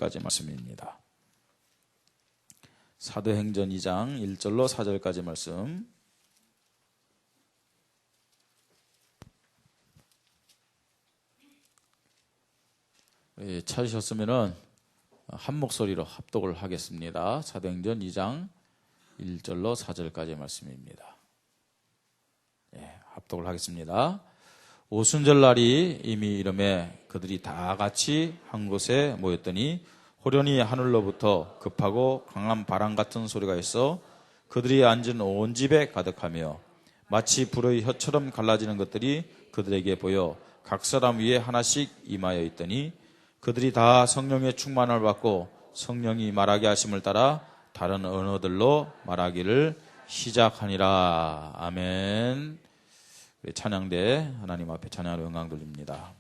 4절까지 말씀입니다. 사도행전 2장 1절로 4절까지 말씀. 찾으셨으면 한 목소리로 합독을 하겠습니다. 사도행전 2장 1절로 4절까지 말씀입니다. 합독을 하겠습니다. 오순절 날이 이미 이름에 그들이 다 같이 한 곳에 모였더니 호련히 하늘로부터 급하고 강한 바람 같은 소리가 있어 그들이 앉은 온 집에 가득하며 마치 불의 혀처럼 갈라지는 것들이 그들에게 보여 각 사람 위에 하나씩 임하여 있더니 그들이 다 성령의 충만을 받고 성령이 말하게 하심을 따라 다른 언어들로 말하기를 시작하니라. 아멘. 찬양대 하나님 앞에 찬양으로 영광 돌립니다.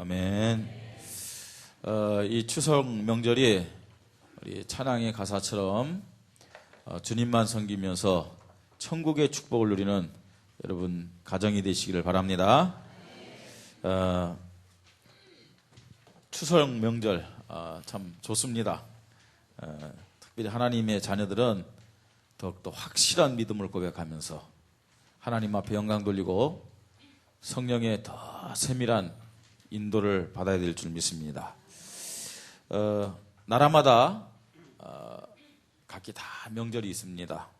아멘. 이 추석 명절이 우리 찬양의 가사처럼 주님만 섬기면서 천국의 축복을 누리는 여러분 가정이 되시기를 바랍니다. 추석 명절 참 좋습니다. 특별히 하나님의 자녀들은 더욱더 확실한 믿음을 고백하면서 하나님 앞에 영광 돌리고 성령의 더 세밀한 인도를 받아야 될 줄 믿습니다. 나라마다 각기 다 명절이 있습니다.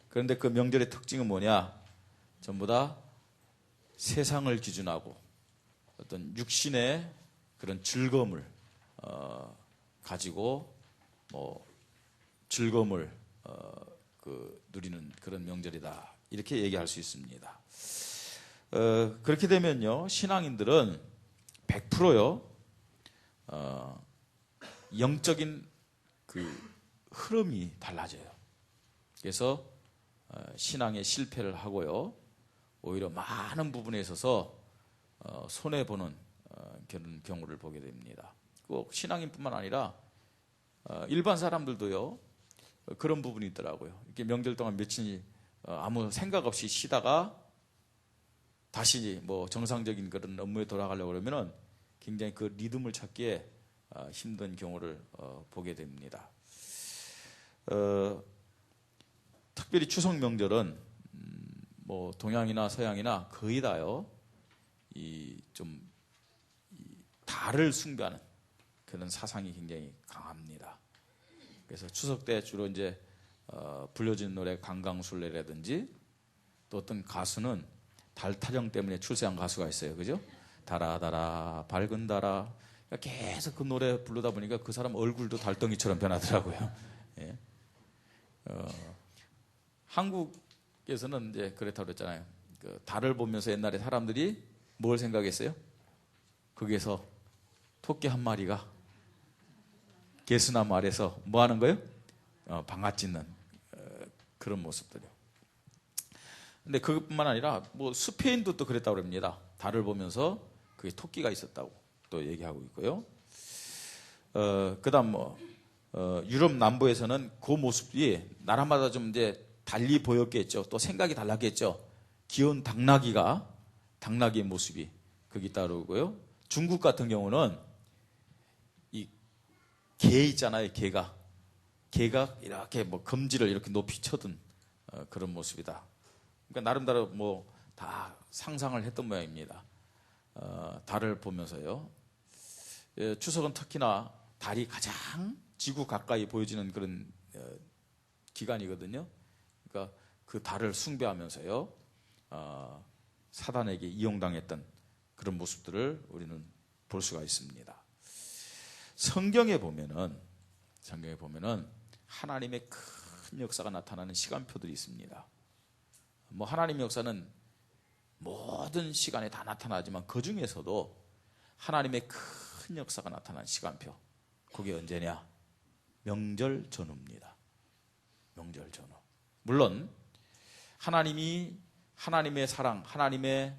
그런데 그 명절의 특징은 뭐냐? 전부 다 세상을 기준하고 어떤 육신의 그런 즐거움을 가지고 뭐 즐거움을 누리는 그런 명절이다, 이렇게 얘기할 수 있습니다. 그렇게 되면요, 신앙인들은 100%요 영적인 그 흐름이 달라져요. 그래서 신앙에 실패를 하고요, 오히려 많은 부분에 있어서 손해보는 그런 경우를 보게 됩니다. 꼭 신앙인뿐만 아니라 일반 사람들도요 그런 부분이 있더라고요. 이렇게 명절 동안 며칠 아무 생각 없이 쉬다가 다시 뭐 정상적인 그런 업무에 돌아가려고 그러면은 굉장히 그 리듬을 찾기에 힘든 경우를 보게 됩니다. 특별히 추석 명절은 뭐 동양이나 서양이나 거의 다요 좀 달을 숭배하는 그런 사상이 굉장히 강합니다. 그래서 추석 때 주로 이제 불려지는 노래 강강술래라든지, 또 어떤 가수는 달 타령 때문에 출세한 가수가 있어요, 그죠? 달아 달아 밝은 달아, 계속 그 노래 부르다 보니까 그 사람 얼굴도 달덩이처럼 변하더라고요. 예. 한국에서는 이제 그렇다고 그랬잖아요. 그 달을 보면서 옛날에 사람들이 뭘 생각했어요? 거기에서 토끼 한 마리가 개수나무 아래서 뭐 하는 거예요? 방아 찧는 그런 모습들이요. 근데 그것뿐만 아니라 뭐 스페인도 또 그랬다고 합니다. 달을 보면서 그게 토끼가 있었다고 또 얘기하고 있고요. 그다음 뭐 유럽 남부에서는 그 모습이 나라마다 좀 이제 달리 보였겠죠. 또 생각이 달랐겠죠. 귀여운 당나귀의 모습이 거기 따르고요. 중국 같은 경우는 이 개 있잖아요. 개가 이렇게 뭐 검지를 이렇게 높이 쳐든 그런 모습이다. 그러니까 나름대로 뭐 다 상상을 했던 모양입니다. 달을 보면서요. 추석은 특히나 달이 가장 지구 가까이 보여지는 그런 기간이거든요. 그러니까 그 달을 숭배하면서요, 사단에게 이용당했던 그런 모습들을 우리는 볼 수가 있습니다. 성경에 보면은 하나님의 큰 역사가 나타나는 시간표들이 있습니다. 뭐 하나님의 역사는 모든 시간에 다 나타나지만 그 중에서도 하나님의 큰 역사가 나타나는 시간표, 그게 언제냐? 명절 전후입니다. 명절 전후. 물론 하나님의 사랑, 하나님의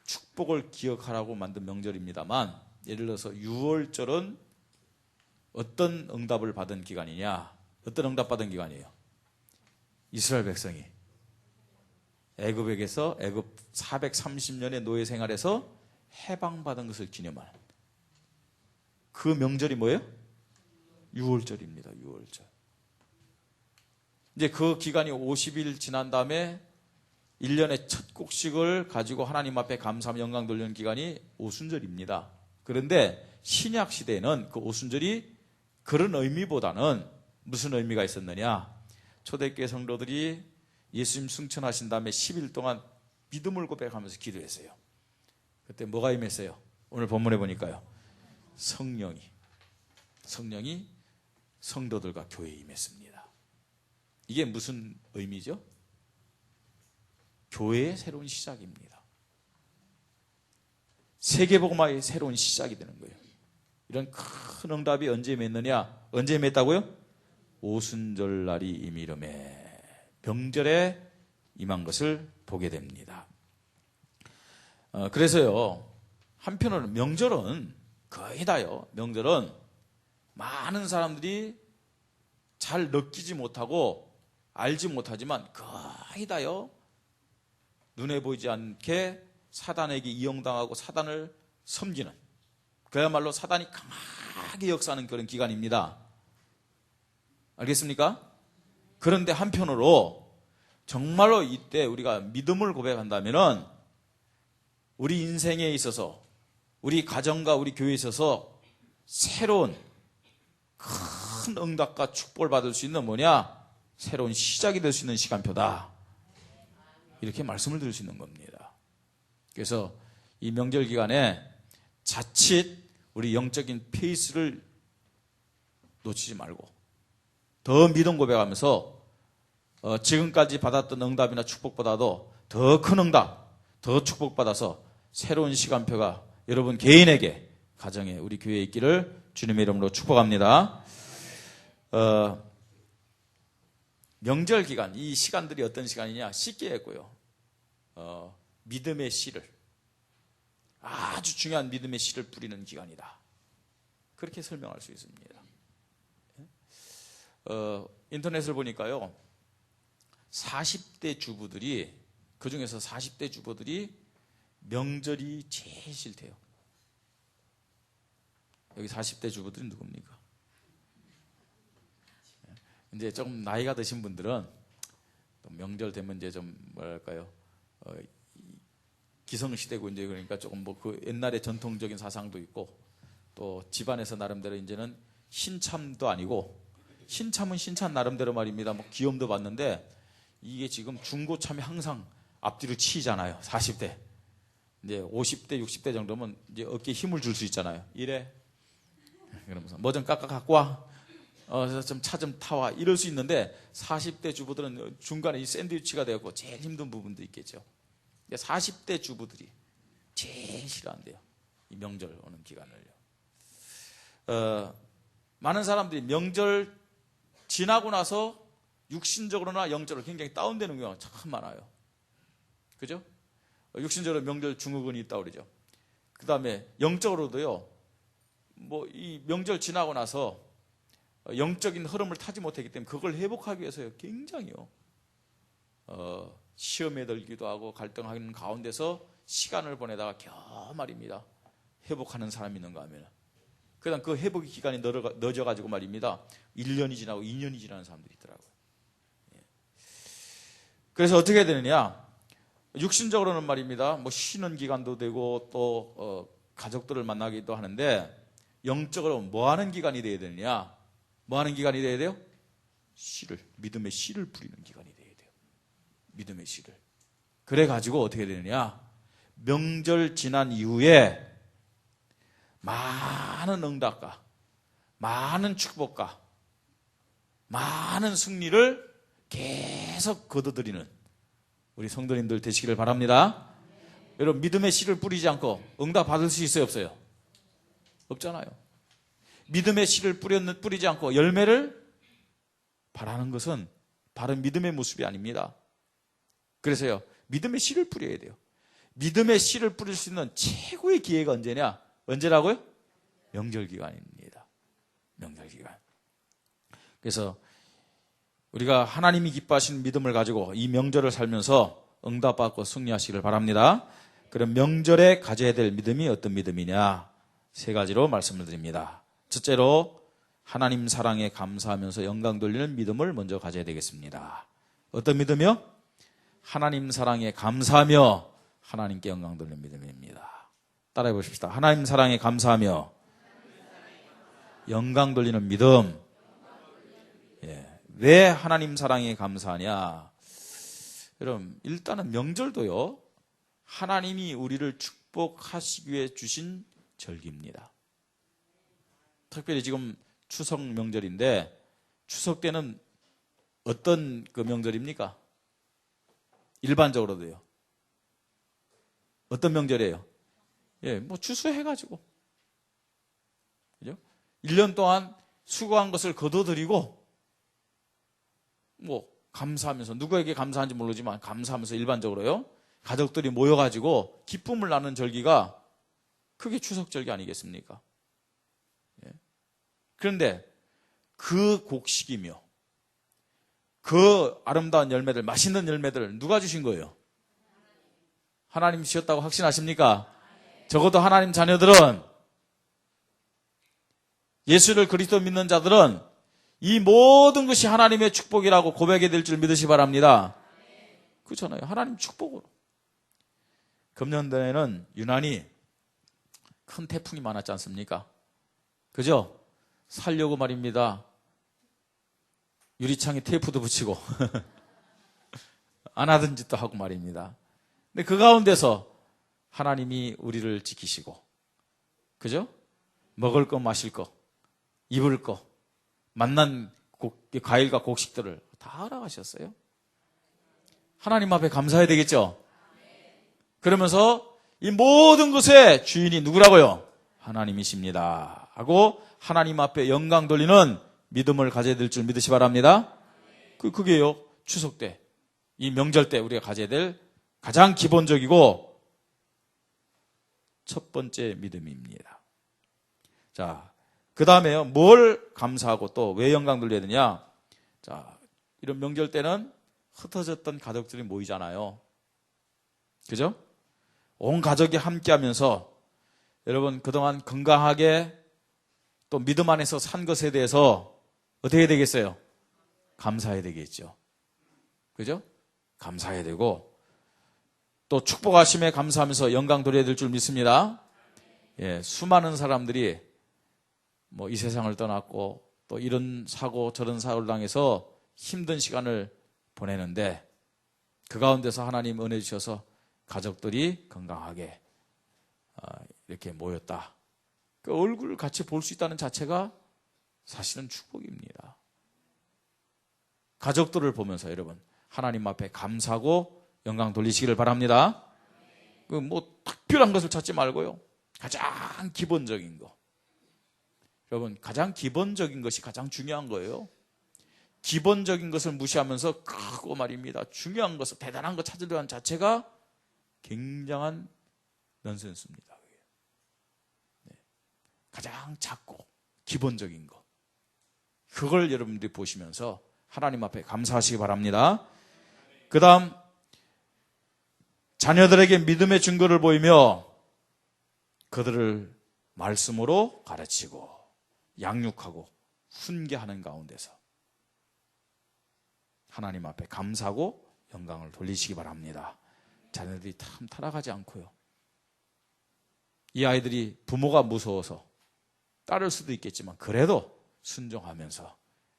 축복을 기억하라고 만든 명절입니다만, 예를 들어서 6월절은 어떤 응답을 받은 기간이냐? 어떤 응답 받은 기간이에요? 이스라엘 백성이 애굽 430년의 노예 생활에서 해방받은 것을 기념하는 그 명절이 뭐예요? 6월절입니다. 6월절. 이제 그 기간이 50일 지난 다음에 1년의 첫 곡식을 가지고 하나님 앞에 감사하며 영광 돌리는 기간이 오순절입니다. 그런데 신약 시대에는 그 오순절이 그런 의미보다는 무슨 의미가 있었느냐? 초대교회 성도들이 예수님 승천하신 다음에 10일 동안 믿음을 고백하면서 기도했어요. 그때 뭐가 임했어요? 오늘 본문에 보니까요, 성령이 성도들과 교회에 임했습니다. 이게 무슨 의미죠? 교회의 새로운 시작입니다. 세계복음화의 새로운 시작이 되는 거예요. 이런 큰 응답이 언제 임했느냐? 언제 임했다고요? 오순절 날이 이미 이름에 명절에 임한 것을 보게 됩니다. 그래서요, 한편으로는 명절은 거의 다요, 명절은 많은 사람들이 잘 느끼지 못하고 알지 못하지만 거의 다요, 눈에 보이지 않게 사단에게 이용당하고 사단을 섬기는, 그야말로 사단이 강하게 역사하는 그런 기간입니다. 알겠습니까? 그런데 한편으로 정말로 이때 우리가 믿음을 고백한다면은 우리 인생에 있어서 우리 가정과 우리 교회에 있어서 새로운 큰 응답과 축복을 받을 수 있는 뭐냐? 새로운 시작이 될 수 있는 시간표다. 이렇게 말씀을 드릴 수 있는 겁니다. 그래서 이 명절 기간에 자칫 우리 영적인 페이스를 놓치지 말고 더 믿음 고백하면서 지금까지 받았던 응답이나 축복보다도 더 큰 응답, 더 축복받아서 새로운 시간표가 여러분 개인에게, 가정에, 우리 교회에 있기를 주님의 이름으로 축복합니다. 명절 기간, 이 시간들이 어떤 시간이냐? 쉽게 했고요. 믿음의 씨를, 아주 중요한 믿음의 씨를 뿌리는 기간이다. 그렇게 설명할 수 있습니다. 인터넷을 보니까요, 40대 주부들이, 그 중에서 40대 주부들이 명절이 제일 싫대요. 여기 40대 주부들이 누굽니까? 이제 조금 나이가 드신 분들은 명절 되면 이제 좀 뭐랄까요, 기성시대고 이제 그러니까 조금 뭐 그 옛날의 전통적인 사상도 있고 또 집안에서 나름대로 이제는 신참도 아니고, 신참은 신참 나름대로 말입니다. 뭐 기염도 받는데 이게 지금 중고참이 항상 앞뒤로 치잖아요. 40대. 이제 50대, 60대 정도면 이제 어깨에 힘을 줄 수 있잖아요. 이래. 그러면서 뭐 좀 깎아 갖고 와. 좀 차 좀 타와. 이럴 수 있는데 40대 주부들은 중간에 이 샌드위치가 되었고 제일 힘든 부분도 있겠죠. 40대 주부들이 제일 싫어한대요. 이 명절 오는 기간을요. 많은 사람들이 명절 지나고 나서 육신적으로나 영적으로 굉장히 다운되는 경우가 참 많아요. 그죠? 육신적으로 명절 증후군이 있다고 그러죠. 그 다음에 영적으로도요, 뭐 이 명절 지나고 나서 영적인 흐름을 타지 못했기 때문에 그걸 회복하기 위해서요, 굉장히요, 시험에 들기도 하고 갈등하는 가운데서 시간을 보내다가 겨우 말입니다, 회복하는 사람이 있는가 하면, 그다음 그 회복 기간이 늦어가지고 말입니다, 1년이 지나고 2년이 지나는 사람들이 있더라고요. 그래서 어떻게 해야 되느냐? 육신적으로는 말입니다, 뭐 쉬는 기간도 되고 또 가족들을 만나기도 하는데, 영적으로 뭐 하는 기간이 돼야 되느냐? 뭐 하는 기간이 돼야 돼요? 씨를, 믿음의 씨를 뿌리는 기간이 돼야 돼요. 믿음의 씨를. 그래가지고 어떻게 되느냐? 명절 지난 이후에 많은 응답과 많은 축복과 많은 승리를 계속 거둬들이는 우리 성도님들 되시기를 바랍니다. 여러분, 믿음의 씨를 뿌리지 않고 응답 받을 수 있어요, 없어요? 없잖아요. 믿음의 씨를 뿌리지 않고 열매를 바라는 것은 바른 믿음의 모습이 아닙니다. 그래서요, 믿음의 씨를 뿌려야 돼요. 믿음의 씨를 뿌릴 수 있는 최고의 기회가 언제냐? 언제라고요? 명절 기간입니다. 명절 기간. 그래서 우리가 하나님이 기뻐하시는 믿음을 가지고 이 명절을 살면서 응답받고 승리하시기를 바랍니다. 그럼 명절에 가져야 될 믿음이 어떤 믿음이냐? 세 가지로 말씀을 드립니다. 첫째로 하나님 사랑에 감사하면서 영광 돌리는 믿음을 먼저 가져야 되겠습니다. 어떤 믿음이요? 하나님 사랑에 감사하며 하나님께 영광 돌리는 믿음입니다. 따라해 보십시다. 하나님 사랑에 감사하며 영광 돌리는 믿음. 왜 하나님 사랑에 감사하냐? 여러분, 일단은 명절도요, 하나님이 우리를 축복하시기 위해 주신 절기입니다. 특별히 지금 추석 명절인데, 추석 때는 어떤 그 명절입니까? 일반적으로도요. 어떤 명절이에요? 뭐 추수해가지고, 그죠? 1년 동안 수고한 것을 거둬들이고, 뭐 감사하면서, 누구에게 감사한지 모르지만 감사하면서 일반적으로요, 가족들이 모여가지고 기쁨을 나누는 절기가 그게 추석 절기 아니겠습니까? 그런데 그 곡식이며 그 아름다운 열매들, 맛있는 열매들 누가 주신 거예요? 하나님 주셨다고 확신하십니까? 적어도 하나님 자녀들은, 예수를 그리스도 믿는 자들은 이 모든 것이 하나님의 축복이라고 고백해야 될 줄 믿으시 바랍니다. 그렇잖아요. 하나님 축복으로. 금년도에는 유난히 큰 태풍이 많았지 않습니까? 그죠? 살려고 말입니다. 유리창에 테이프도 붙이고 안 하던 짓도 하고 말입니다. 근데 그 가운데서 하나님이 우리를 지키시고, 그죠? 먹을 거, 마실 거, 입을 거, 만난 과일과 곡식들을 다 알아가셨어요. 하나님 앞에 감사해야 되겠죠? 그러면서 이 모든 것의 주인이 누구라고요? 하나님이십니다 하고 하나님 앞에 영광 돌리는 믿음을 가져야 될 줄 믿으시 바랍니다. 그게요, 추석 때, 이 명절 때 우리가 가져야 될 가장 기본적이고 첫 번째 믿음입니다. 자, 그 다음에요, 뭘 감사하고 또 왜 영광 돌려야 되냐? 자, 이런 명절 때는 흩어졌던 가족들이 모이잖아요. 그죠? 온 가족이 함께 하면서 여러분 그동안 건강하게 또 믿음 안에서 산 것에 대해서 어떻게 해야 되겠어요? 감사해야 되겠죠. 그죠? 감사해야 되고 또 축복하심에 감사하면서 영광 돌려야 될 줄 믿습니다. 예, 수많은 사람들이 뭐 이 세상을 떠났고 또 이런 사고 저런 사고를 당해서 힘든 시간을 보내는데 그 가운데서 하나님 은혜 주셔서 가족들이 건강하게 이렇게 모였다. 그 얼굴을 같이 볼 수 있다는 자체가 사실은 축복입니다. 가족들을 보면서 여러분 하나님 앞에 감사하고 영광 돌리시기를 바랍니다. 그 뭐 특별한 것을 찾지 말고요, 가장 기본적인 거. 여러분 가장 기본적인 것이 가장 중요한 거예요. 기본적인 것을 무시하면서 크고 말입니다, 중요한 것을, 대단한 것 찾으려는 자체가 굉장한 넌센스입니다. 네. 가장 작고 기본적인 것, 그걸 여러분들이 보시면서 하나님 앞에 감사하시기 바랍니다. 그 다음, 자녀들에게 믿음의 증거를 보이며 그들을 말씀으로 가르치고 양육하고 훈계하는 가운데서 하나님 앞에 감사하고 영광을 돌리시기 바랍니다. 자녀들이 참 타락하지 않고요, 이 아이들이 부모가 무서워서 따를 수도 있겠지만 그래도 순종하면서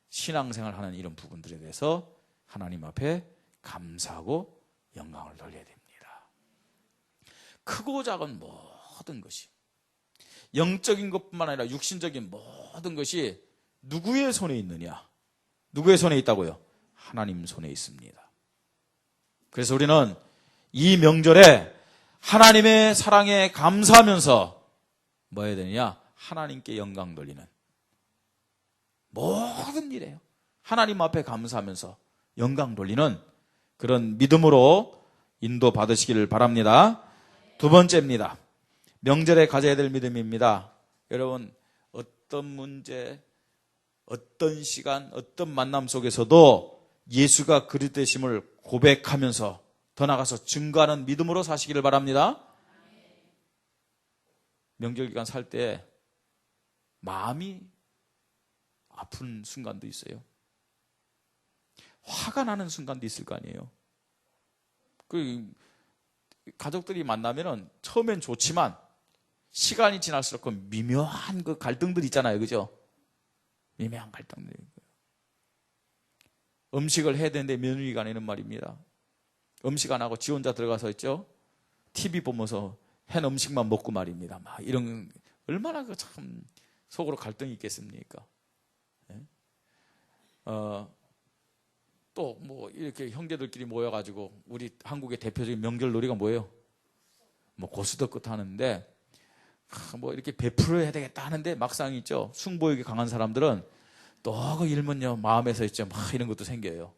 신앙생활 하는 이런 부분들에 대해서 하나님 앞에 감사하고 영광을 돌려야 됩니다. 크고 작은 모든 것이, 영적인 것뿐만 아니라 육신적인 모든 것이 누구의 손에 있느냐? 누구의 손에 있다고요? 하나님 손에 있습니다. 그래서 우리는 이 명절에 하나님의 사랑에 감사하면서 뭐 해야 되느냐? 하나님께 영광 돌리는 모든 일이에요. 하나님 앞에 감사하면서 영광 돌리는 그런 믿음으로 인도 받으시기를 바랍니다. 두 번째입니다. 명절에 가져야 될 믿음입니다. 여러분 어떤 문제, 어떤 시간, 어떤 만남 속에서도 예수가 그리스도 되심을 고백하면서 더 나아가서 증거하는 믿음으로 사시기를 바랍니다. 명절 기간 살 때 마음이 아픈 순간도 있어요. 화가 나는 순간도 있을 거 아니에요. 그 가족들이 만나면은 처음엔 좋지만 시간이 지날수록 그 미묘한 그 갈등들 있잖아요, 그죠? 미묘한 갈등들이. 음식을 해야 되는데 며느리가 내는 말입니다. 음식 안 하고 지 혼자 들어가서 있죠. TV 보면서 한 음식만 먹고 말입니다. 막 이런, 얼마나 그 참 속으로 갈등이 있겠습니까? 네? 또 뭐 이렇게 형제들끼리 모여가지고 우리 한국의 대표적인 명절 놀이가 뭐예요? 뭐 고스톱끝 하는데 뭐 이렇게 베풀어야 되겠다 하는데 막상 있죠. 승부욕이 강한 사람들은 또 그 일문요 마음에서 있죠. 막 이런 것도 생겨요.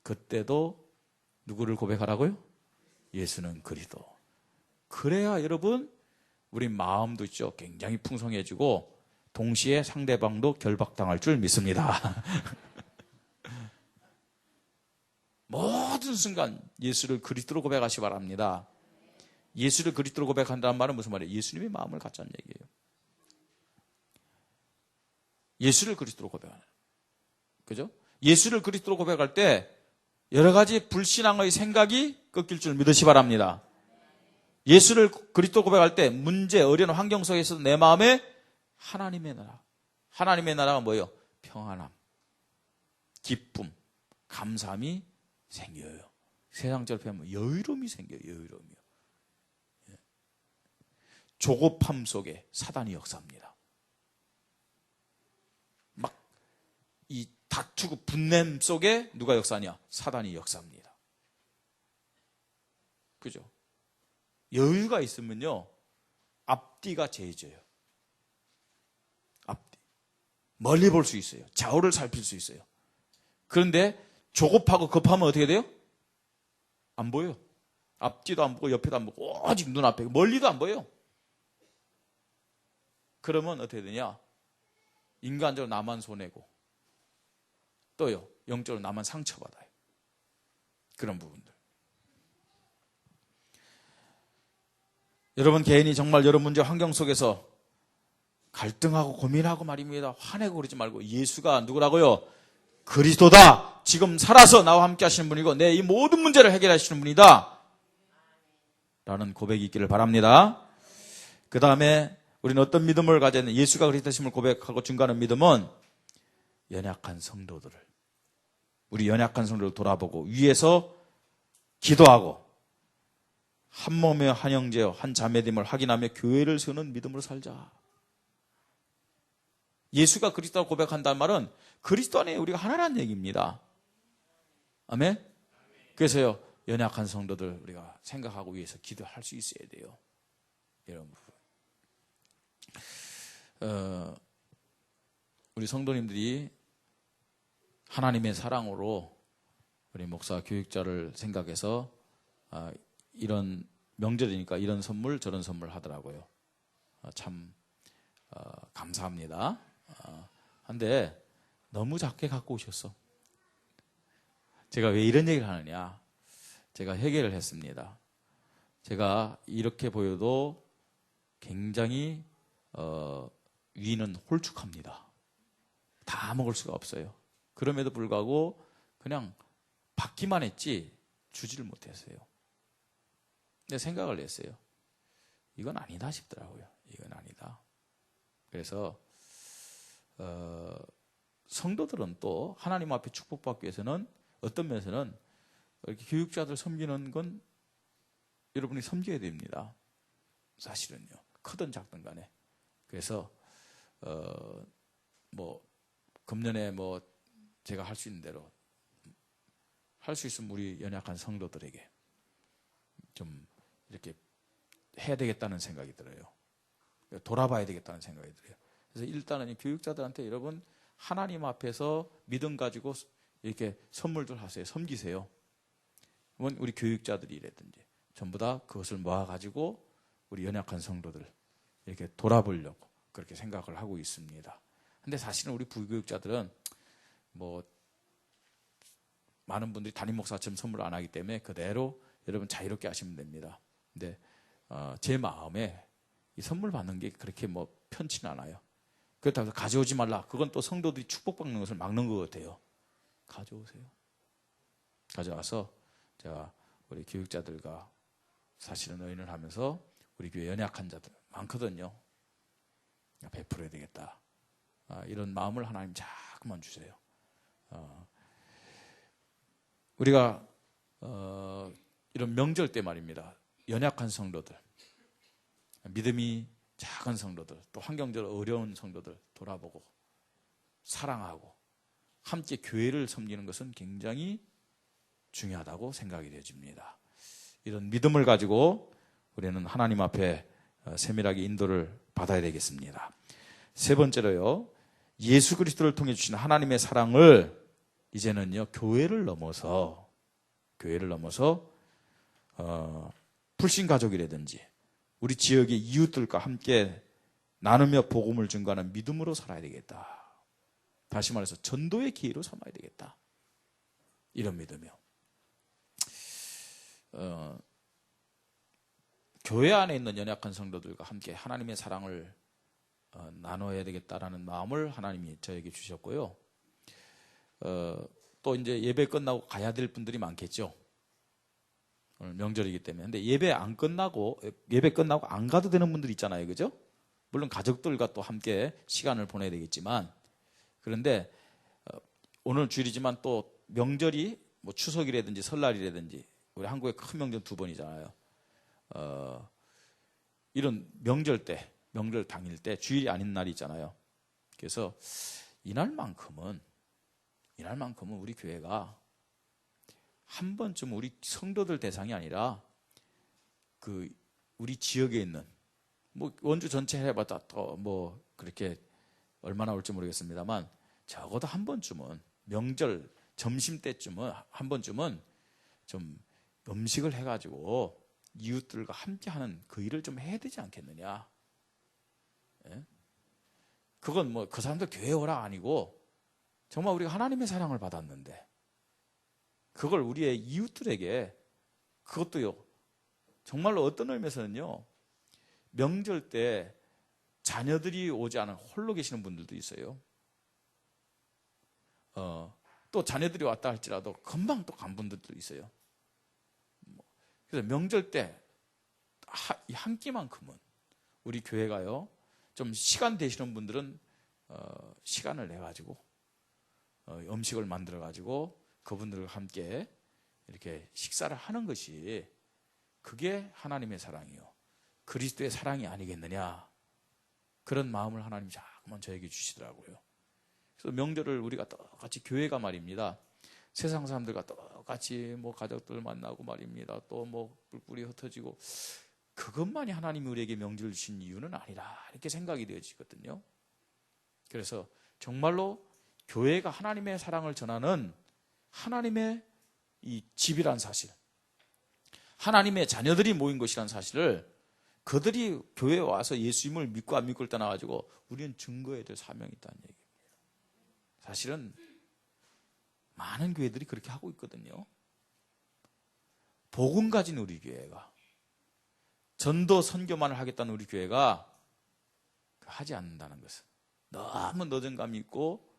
그때도 누구를 고백하라고요? 예수는 그리스도. 그래야 여러분 우리 마음도 있죠. 굉장히 풍성해지고 동시에 상대방도 결박당할 줄 믿습니다. 모든 순간 예수를 그리스도로 고백하시기 바랍니다. 예수를 그리스도로 고백한다는 말은 무슨 말이에요? 예수님의 마음을 갖자는 얘기예요. 예수를 그리스도로 고백하는. 그죠? 예수를 그리스도로 고백할 때 여러 가지 불신앙의 생각이 꺾일 줄 믿으시 바랍니다. 예수를 그리스도 고백할 때 문제, 어려운 환경 속에서도 내 마음에 하나님의 나라. 하나님의 나라가 뭐예요? 평안함, 기쁨, 감사함이 생겨요. 세상적으로 표현하면 여유로움이 생겨요. 여유로움이요. 조급함 속에 사단이 역사합니다. 막 이 다투고 분냄 속에 누가 역사하냐? 사단이 역사합니다. 그죠? 여유가 있으면요, 앞뒤가 제해져요. 앞뒤. 멀리 볼 수 있어요. 좌우를 살필 수 있어요. 그런데 조급하고 급하면 어떻게 돼요? 안 보여요. 앞뒤도 안 보고 옆에도 안 보고 오직 눈앞에, 멀리도 안 보여요. 그러면 어떻게 되냐? 인간적으로 나만 손해고 또요, 영적으로 나만 상처받아요. 그런 부분들. 여러분 개인이 정말 여러 문제 환경 속에서 갈등하고 고민하고 말입니다. 화내고 그러지 말고 예수가 누구라고요? 그리스도다. 지금 살아서 나와 함께 하시는 분이고 내 이 모든 문제를 해결하시는 분이다. 라는 고백이 있기를 바랍니다. 그 다음에 우리는 어떤 믿음을 가져야 되는, 예수가 그리스도심을 고백하고 증거하는 믿음은 연약한 성도들을, 우리 연약한 성도를 돌아보고 위에서 기도하고 한 몸의 한 형제여 한 자매됨을 확인하며 교회를 세우는 믿음으로 살자. 예수가 그리스도라고 고백한다는 말은 그리스도 안에 우리가 하나라는 얘기입니다. 아멘? 그래서요, 연약한 성도들 우리가 생각하고 위해서 기도할 수 있어야 돼요. 이런 부분. 우리 성도님들이 하나님의 사랑으로 우리 목사 교육자를 생각해서 이런 명절이니까 이런 선물 저런 선물 하더라고요. 참 감사합니다. 근데 너무 작게 갖고 오셨어. 제가 왜 이런 얘기를 하느냐, 제가 해결을 했습니다. 제가 이렇게 보여도 굉장히 위는 홀쭉합니다. 다 먹을 수가 없어요. 그럼에도 불구하고 그냥 받기만 했지 주지를 못했어요. 근데 생각을 했어요. 이건 아니다 싶더라고요. 이건 아니다. 그래서 성도들은 또 하나님 앞에 축복받기 위해서는 어떤 면에서는 이렇게 교육자들 섬기는 건 여러분이 섬겨야 됩니다. 사실은요. 크든 작든 간에. 그래서 뭐 금년에 뭐 제가 할 수 있는 대로 할 수 있으면 우리 연약한 성도들에게 좀 이렇게 해야 되겠다는 생각이 들어요. 돌아봐야 되겠다는 생각이 들어요. 그래서 일단은 이 교육자들한테 여러분 하나님 앞에서 믿음 가지고 이렇게 선물들 하세요. 섬기세요. 그러면 우리 교육자들이라든지 전부 다 그것을 모아가지고 우리 연약한 성도들 이렇게 돌아보려고 그렇게 생각을 하고 있습니다. 근데 사실은 우리 부교육자들은 뭐 많은 분들이 담임 목사처럼 선물을 안 하기 때문에 그대로 여러분 자유롭게 하시면 됩니다. 근데 제 마음에 이 선물 받는 게 그렇게 뭐 편치는 않아요. 그렇다고 해서 가져오지 말라. 그건 또 성도들이 축복받는 것을 막는 것 같아요. 가져오세요. 가져와서 제가 우리 교육자들과 사실은 의논을 하면서 우리 교회 연약한 자들 많거든요. 베풀어야 되겠다. 이런 마음을 하나님 자꾸만 주세요. 우리가 이런 명절 때 말입니다. 연약한 성도들, 믿음이 작은 성도들, 또 환경적으로 어려운 성도들 돌아보고 사랑하고 함께 교회를 섬기는 것은 굉장히 중요하다고 생각이 되어집니다. 이런 믿음을 가지고 우리는 하나님 앞에 세밀하게 인도를 받아야 되겠습니다. 세 번째로요, 예수 그리스도를 통해 주신 하나님의 사랑을 이제는요 교회를 넘어서 불신 가족이라든지 우리 지역의 이웃들과 함께 나누며 복음을 증거하는 믿음으로 살아야 되겠다. 다시 말해서 전도의 기회로 삼아야 되겠다. 이런 믿음이요. 교회 안에 있는 연약한 성도들과 함께 하나님의 사랑을 나눠야 되겠다라는 마음을 하나님이 저에게 주셨고요. 또 이제 예배 끝나고 가야 될 분들이 많겠죠. 오늘 명절이기 때문에. 근데 예배 끝나고 안 가도 되는 분들 있잖아요. 그죠? 물론 가족들과 또 함께 시간을 보내야 되겠지만, 그런데 오늘 주일이지만 또 명절이 뭐 추석이라든지 설날이라든지, 우리 한국에 큰 명절 2번이잖아요. 이런 명절 당일 때 주일이 아닌 날이 있잖아요. 그래서 이날만큼은 우리 교회가 한 번쯤 우리 성도들 대상이 아니라 우리 지역에 있는, 뭐 원주 전체 해봤자 또 뭐 그렇게 얼마나 올지 모르겠습니다만, 적어도 한 번쯤은 명절 점심 때쯤은 한 번쯤은 좀 음식을 해가지고 이웃들과 함께하는 그 일을 좀 해야 되지 않겠느냐. 예? 그건 뭐 그 사람들 교회 오라 아니고 정말 우리가 하나님의 사랑을 받았는데 그걸 우리의 이웃들에게, 그것도요 정말로 어떤 의미에서는요, 명절 때 자녀들이 오지 않은 홀로 계시는 분들도 있어요. 또 자녀들이 왔다 할지라도 금방 또 간 분들도 있어요. 그래서 명절 때 한 끼만큼은 우리 교회가요, 좀 시간 되시는 분들은 시간을 내 가지고 음식을 만들어 가지고 그분들과 함께 이렇게 식사를 하는 것이, 그게 하나님의 사랑이요, 그리스도의 사랑이 아니겠느냐. 그런 마음을 하나님이 자꾸만 저에게 주시더라고요. 그래서 명절을 우리가 똑같이 교회가 말입니다, 세상 사람들과 똑같이 뭐 가족들 만나고 말입니다, 또 뭐 뿔뿔이 흩어지고, 그것만이 하나님이 우리에게 명절을 주신 이유는 아니라 이렇게 생각이 되어지거든요. 그래서 정말로 교회가 하나님의 사랑을 전하는 하나님의 이 집이란 사실, 하나님의 자녀들이 모인 것이란 사실을, 그들이 교회에 와서 예수님을 믿고 안 믿고를 떠나가지고 우리는 증거해야 될 사명이 있다는 얘기입니다. 사실은 많은 교회들이 그렇게 하고 있거든요. 복음 가진 우리 교회가, 전도 선교만을 하겠다는 우리 교회가 하지 않는다는 것은 너무 너전감이 있고,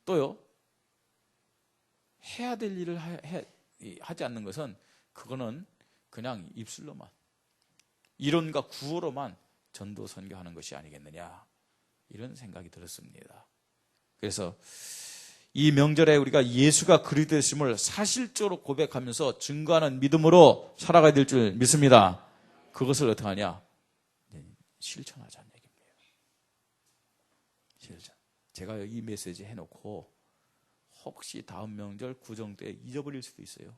또요 해야 될 일을 하지 않는 것은, 그거는 그냥 입술로만, 이론과 구호로만 전도 선교하는 것이 아니겠느냐, 이런 생각이 들었습니다. 그래서 이 명절에 우리가 예수가 그리스도이심을 사실적으로 고백하면서 증거하는 믿음으로 살아가야 될 줄 믿습니다. 그것을 어떻게 하냐? 실천하자는 얘기입니다. 실천. 제가 이 메시지 해놓고 혹시 다음 명절 구정 때 잊어버릴 수도 있어요.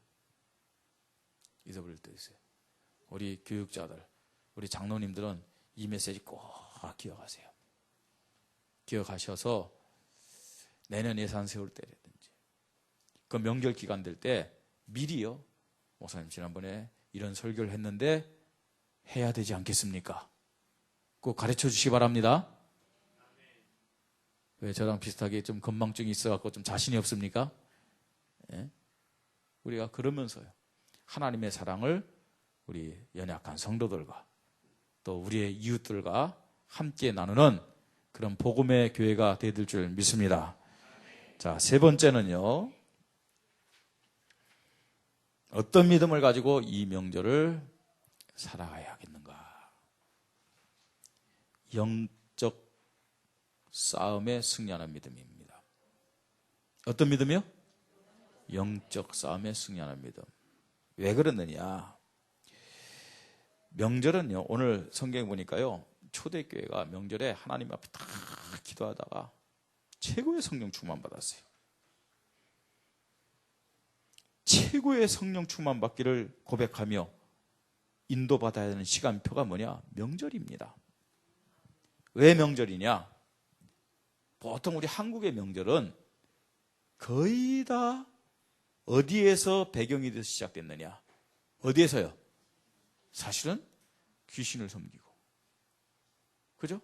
잊어버릴 수도 있어요. 우리 교육자들, 우리 장로님들은 이 메시지 꼭 기억하세요. 기억하셔서 내년 예산 세울 때라든지 그 명절 기간 될 때 미리요, 목사님 지난번에 이런 설교를 했는데 해야 되지 않겠습니까? 꼭 가르쳐 주시기 바랍니다. 왜 저랑 비슷하게 좀 건망증이 있어갖고 좀 자신이 없습니까? 예? 우리가 그러면서요, 하나님의 사랑을 우리 연약한 성도들과 또 우리의 이웃들과 함께 나누는 그런 복음의 교회가 되어야 줄 믿습니다. 자, 세 번째는요, 어떤 믿음을 가지고 이 명절을 살아가야 하겠는가? 영적 싸움에 승리하는 믿음입니다. 어떤 믿음이요? 영적 싸움에 승리하는 믿음. 왜 그러느냐? 명절은요, 오늘 성경에 보니까요, 초대교회가 명절에 하나님 앞에 다 기도하다가 최고의 성령 충만 받았어요. 최고의 성령 충만 받기를 고백하며 인도받아야 하는 시간표가 뭐냐? 명절입니다. 왜 명절이냐? 보통 우리 한국의 명절은 거의 다 어디에서 배경이 돼서 시작됐느냐? 어디에서요? 사실은 귀신을 섬기고, 그죠?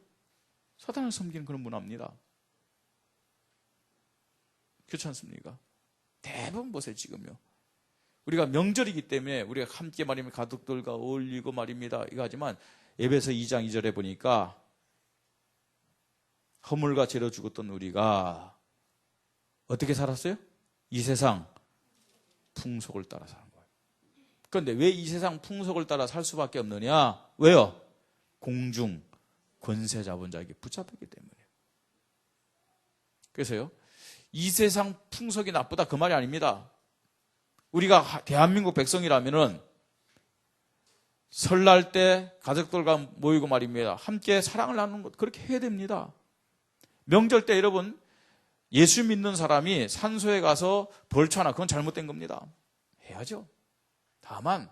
사탄을 섬기는 그런 문화입니다. 그렇지 않습니까? 대부분 보세요, 지금요. 우리가 명절이기 때문에 우리가 함께 말이면 가족들과 어울리고 말입니다. 이거 하지만 에베소 2장 2절에 보니까 허물과 죄로 죽었던 우리가 어떻게 살았어요? 이 세상 풍속을 따라 사는 거예요. 그런데 왜 이 세상 풍속을 따라 살 수밖에 없느냐? 왜요? 공중 권세 잡은 자에게 붙잡혔기 때문이에요. 그래서요, 이 세상 풍속이 나쁘다 그 말이 아닙니다. 우리가 대한민국 백성이라면은 설날 때 가족들과 모이고 말입니다. 함께 사랑을 나누는 것 그렇게 해야 됩니다. 명절 때 여러분 예수 믿는 사람이 산소에 가서 벌초하나 그건 잘못된 겁니다. 해야죠. 다만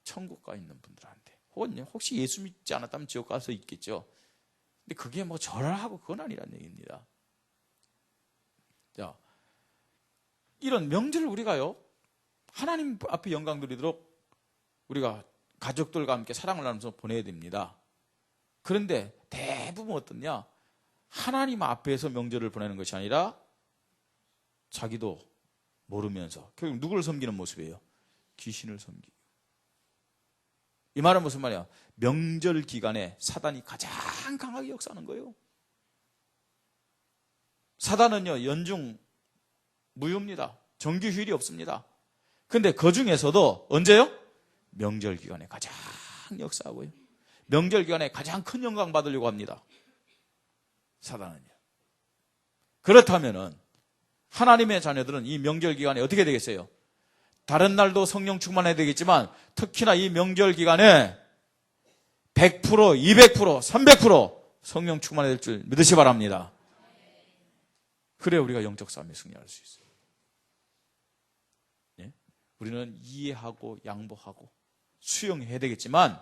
천국 가 있는 분들한테 혹은 혹시 예수 믿지 않았다면 지옥 가서 있겠죠. 근데 그게 뭐 절하고 그건 아니란 얘기입니다. 자, 이런 명절을 우리가요 하나님 앞에 영광 드리도록 우리가 가족들과 함께 사랑을 나누면서 보내야 됩니다. 그런데 대부분 어떻냐? 하나님 앞에서 명절을 보내는 것이 아니라 자기도 모르면서 결국 누구를 섬기는 모습이에요? 귀신을 섬기고. 이 말은 무슨 말이야? 명절 기간에 사단이 가장 강하게 역사하는 거예요. 사단은요 연중 무휴입니다. 정규 휴일이 없습니다. 근데 그 중에서도 언제요? 명절 기간에 가장 역사하고요. 명절 기간에 가장 큰 영광 받으려고 합니다. 사단은요. 그렇다면은 하나님의 자녀들은 이 명절 기간에 어떻게 되겠어요? 다른 날도 성령 충만해야 되겠지만 특히나 이 명절 기간에 100%, 200%, 300% 성령 충만해야 될 줄 믿으시 바랍니다. 그래야 우리가 영적 싸움에 승리할 수 있어요. 예? 우리는 이해하고 양보하고 수용해야 되겠지만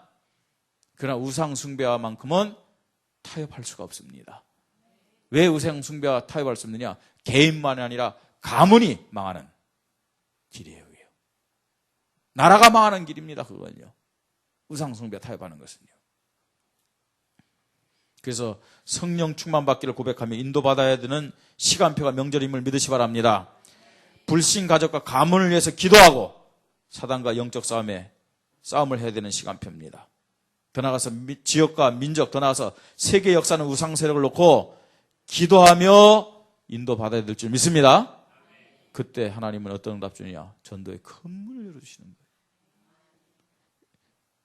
그러나 우상 숭배와만큼은 타협할 수가 없습니다. 왜 우상 숭배와 타협할 수 없느냐? 개인만이 아니라 가문이 망하는 길이에요. 나라가 망하는 길입니다. 그건요. 우상 숭배 타협하는 것은요. 그래서 성령 충만 받기를 고백하며 인도받아야 되는 시간표가 명절임을 믿으시 바랍니다. 불신 가족과 가문을 위해서 기도하고 사단과 영적 싸움을 해야 되는 시간표입니다. 더 나아가서 지역과 민족, 더 나아가서 세계 역사는 우상 세력을 놓고 기도하며 인도받아야 될 줄 믿습니다. 그때 하나님은 어떤 응답 주느냐? 전도의 큰 문을 열어주시는 거예요.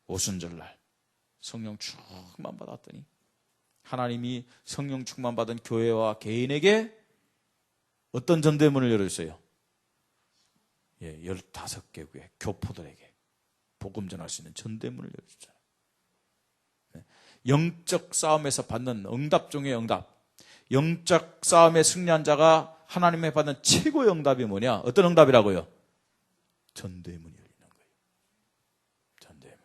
오순절날 성령 충만 받았더니 하나님이 성령 충만 받은 교회와 개인에게 어떤 전도의 문을 열어주세요? 15개국의 교포들에게 복음 전할 수 있는 전도의 문을 열어주잖아요. 영적 싸움에서 받는 응답 중의 응답. 영적 싸움에 승리한 자가 하나님의 받는 최고의 응답이 뭐냐? 어떤 응답이라고요? 전도의 문이 열리는 거예요. 전도의 문.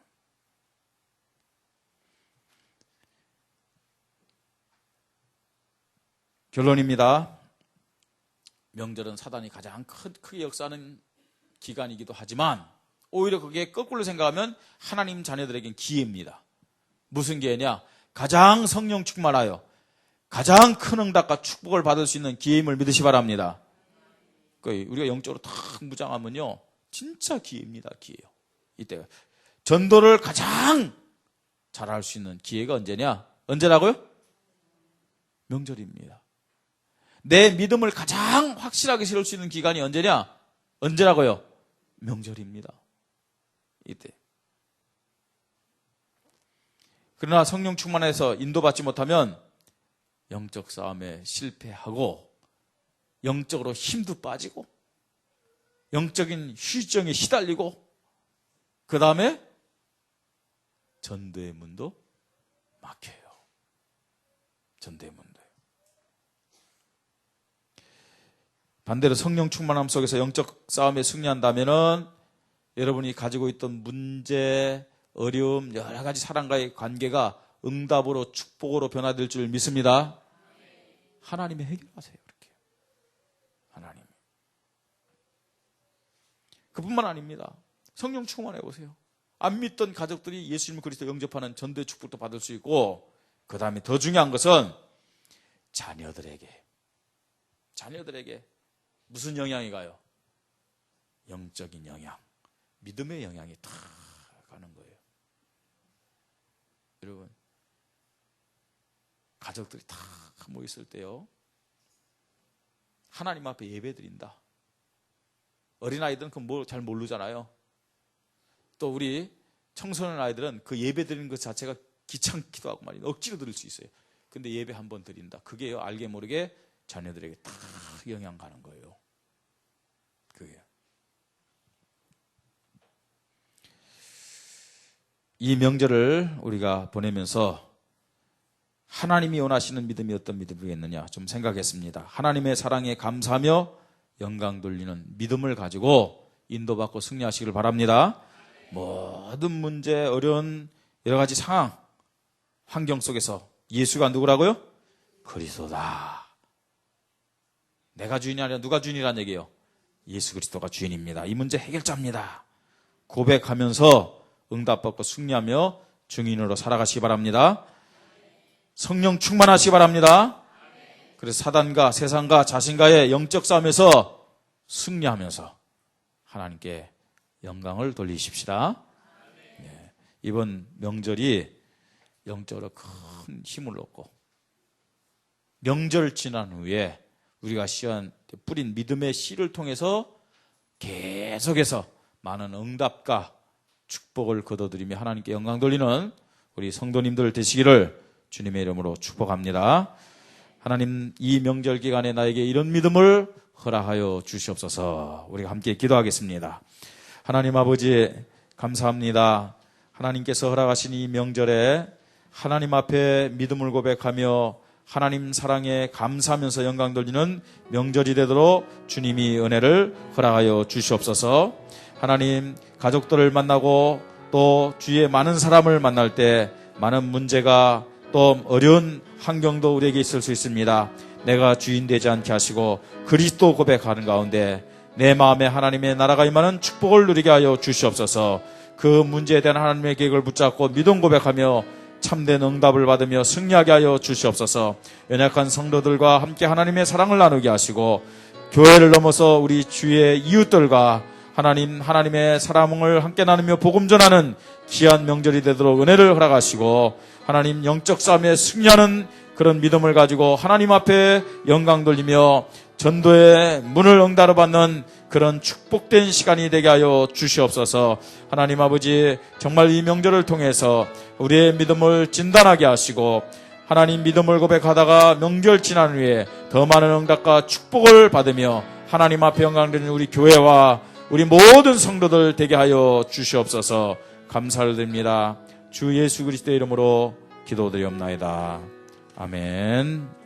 결론입니다. 명절은 사단이 가장 크게 역사하는 기간이기도 하지만 오히려 그게 거꾸로 생각하면 하나님 자녀들에겐 기회입니다. 무슨 기회냐? 가장 성령 충만하여 가장 큰 응답과 축복을 받을 수 있는 기회임을 믿으시 바랍니다. 우리가 영적으로 탁 무장하면요 진짜 기회입니다. 기회요. 이때 전도를 가장 잘할 수 있는 기회가 언제냐? 언제라고요? 명절입니다. 내 믿음을 가장 확실하게 세울 수 있는 기간이 언제냐? 언제라고요? 명절입니다. 이때. 그러나 성령 충만해서 인도받지 못하면 영적 싸움에 실패하고 영적으로 힘도 빠지고 영적인 휴증에 시달리고 그 다음에 전도의 문도 막혀요. 전도의 문도요. 반대로 성령 충만함 속에서 영적 싸움에 승리한다면은 여러분이 가지고 있던 문제, 어려움, 여러 가지 사람과의 관계가 응답으로 축복으로 변화될 줄 믿습니다. 하나님이 해결하세요. 이렇게. 하나님. 그뿐만 아닙니다. 성령 충만해 보세요. 안 믿던 가족들이 예수님 그리스도 영접하는 전도의 축복도 받을 수 있고 그 다음에 더 중요한 것은 자녀들에게 무슨 영향이 가요? 영적인 영향, 믿음의 영향이 다 가는 거예요. 여러분, 가족들이 다 모였을 때요, 하나님 앞에 예배 드린다. 어린아이들은 그건 잘 모르잖아요. 또 우리 청소년 아이들은 그 예배 드리는 것 자체가 귀찮기도 하고 말이에요. 억지로 드릴 수 있어요. 근데 예배 한 번 드린다. 그게요, 알게 모르게 자녀들에게 다 영향 가는 거예요. 그게. 이 명절을 우리가 보내면서 하나님이 원하시는 믿음이 어떤 믿음이겠느냐 좀 생각했습니다. 하나님의 사랑에 감사하며 영광 돌리는 믿음을 가지고 인도받고 승리하시길 바랍니다. 모든 문제, 어려운 여러 가지 상황, 환경 속에서 예수가 누구라고요? 그리스도다. 내가 주인이 아니라 누가 주인이란 얘기예요? 예수 그리스도가 주인입니다. 이 문제 해결자입니다. 고백하면서 응답받고 승리하며 증인으로 살아가시기 바랍니다. 성령 충만하시기 바랍니다. 그래서 사단과 세상과 자신과의 영적 싸움에서 승리하면서 하나님께 영광을 돌리십시다. 네. 이번 명절이 영적으로 큰 힘을 얻고 명절 지난 후에 우리가 뿌린 믿음의 씨를 통해서 계속해서 많은 응답과 축복을 거둬들이며 하나님께 영광 돌리는 우리 성도님들 되시기를 주님의 이름으로 축복합니다. 하나님, 이 명절 기간에 나에게 이런 믿음을 허락하여 주시옵소서. 우리가 함께 기도하겠습니다. 하나님 아버지 감사합니다. 하나님께서 허락하신 이 명절에 하나님 앞에 믿음을 고백하며 하나님 사랑에 감사하면서 영광 돌리는 명절이 되도록 주님이 은혜를 허락하여 주시옵소서. 하나님, 가족들을 만나고 또 주위에 많은 사람을 만날 때 많은 문제가 또 어려운 환경도 우리에게 있을 수 있습니다. 내가 주인 되지 않게 하시고 그리스도 고백하는 가운데 내 마음에 하나님의 나라가 임하는 축복을 누리게 하여 주시옵소서. 그 문제에 대한 하나님의 계획을 붙잡고 믿음 고백하며 참된 응답을 받으며 승리하게 하여 주시옵소서. 연약한 성도들과 함께 하나님의 사랑을 나누게 하시고 교회를 넘어서 우리 주위의 이웃들과 하나님의 사랑을 함께 나누며 복음 전하는 귀한 명절이 되도록 은혜를 허락하시고 하나님 영적 싸움에 승리하는 그런 믿음을 가지고 하나님 앞에 영광 돌리며 전도의 문을 응답을 받는 그런 축복된 시간이 되게 하여 주시옵소서. 하나님 아버지, 정말 이 명절을 통해서 우리의 믿음을 진단하게 하시고 하나님 믿음을 고백하다가 명절 지난 후에 더 많은 응답과 축복을 받으며 하나님 앞에 영광 드리는 우리 교회와 우리 모든 성도들 되게 하여 주시옵소서. 감사를 드립니다. 주 예수 그리스도의 이름으로 기도드리옵나이다. 아멘.